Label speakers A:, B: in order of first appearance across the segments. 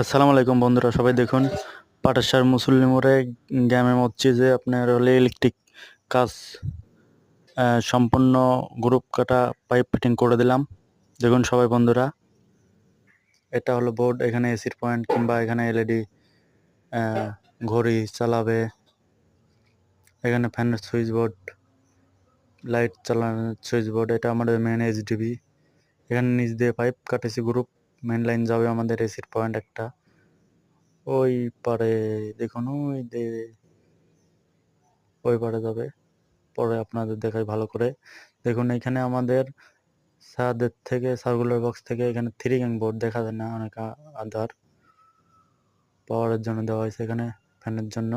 A: আসসালামু আলাইকুম বন্ধুরা, সবাই দেখুন পাটাসার মুসল্লি মোড়ে গ্যামে মসজিদে আপনার হলে ইলেকট্রিক কাজ সম্পূর্ণ গ্রুপ কাটা পাইপ ফিটিং করে দিলাম। দেখুন সবাই বন্ধুরা, এটা হলো বোর্ড। এখানে এসির পয়েন্ট কিংবা এখানে এলইডি ঘড়ি চালাবে, এখানে ফ্যানের সুইচ বোর্ড, লাইট চালানোর সুইচ বোর্ড। এটা আমাদের মেন এইচডিবি। এখানে নিচ দিয়ে পাইপ কাটেছি গ্রুপ, মেন লাইন যাবে আমাদের এসির পয়েন্ট একটা ওই পারে। দেখুন ওই পারে যাবে, পরে আপনাদের দেখাই ভালো করে। দেখুন এখানে আমাদের ছাদের থেকে সার্কুলার বক্স থেকে এখানে 3 গ্যাং বোর্ড দেখা যায় না, অনেক আদার পাওয়ারের জন্য দেওয়া হয়েছে এখানে, ফ্যানের জন্য।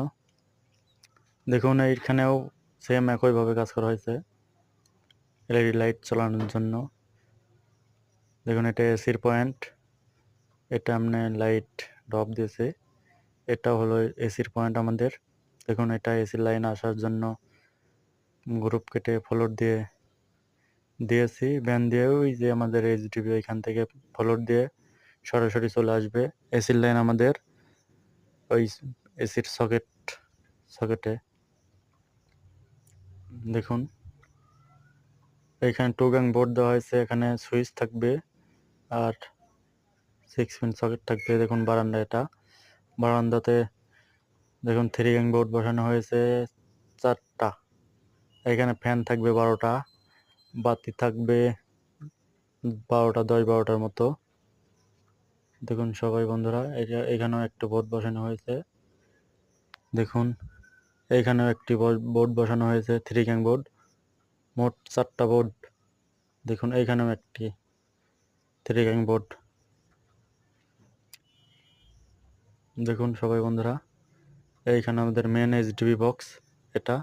A: দেখুন এইখানেও সেম একইভাবে কাজ করা হয়েছে এলইডি লাইট চালানোর জন্য। দেখুন এটা এসির পয়েন্ট, এটা এমনি লাইট ড্রপ দিয়েছে। এটা হলো এসির পয়েন্ট আমাদের। দেখুন এটা এসির লাইন আসার জন্য গ্রুপ কেটে ফ্লোর দিয়েছি, ভ্যান দিয়ে ওই যে আমাদের এইচডিবি ওইখান থেকে ফ্লোর দিয়ে সরাসরি চলে আসবে এসির লাইন আমাদের ওই এসির সকেটে। দেখুন এইখানে 2 গ্যাং বোর্ড দেওয়া হয়েছে, এখানে সুইচ থাকবে আর 6 পিন সকেট থাকবে। দেখুন বারান্দা, এটা বারান্দাতে দেখুন 3 গ্যাং বোর্ড বসানো হয়েছে 4টা। এখানে ফ্যান থাকবে 12টা, বাতি থাকবে 12টা, 10-12টার মতো। দেখুন সবাই বন্ধুরা, এখানেও একটা বোর্ড বসানো হয়েছে। দেখুন এইখানেও একটি বোর্ড বসানো হয়েছে 3 গ্যাং বোর্ড, মোট 4টা বোর্ড। দেখুন এইখানেও একটি 3 গ্যাং বোর্ড। দেখুন সবাই বন্ধুরা, এইখানে আমাদের মেন এইচডিবি বক্স এটা।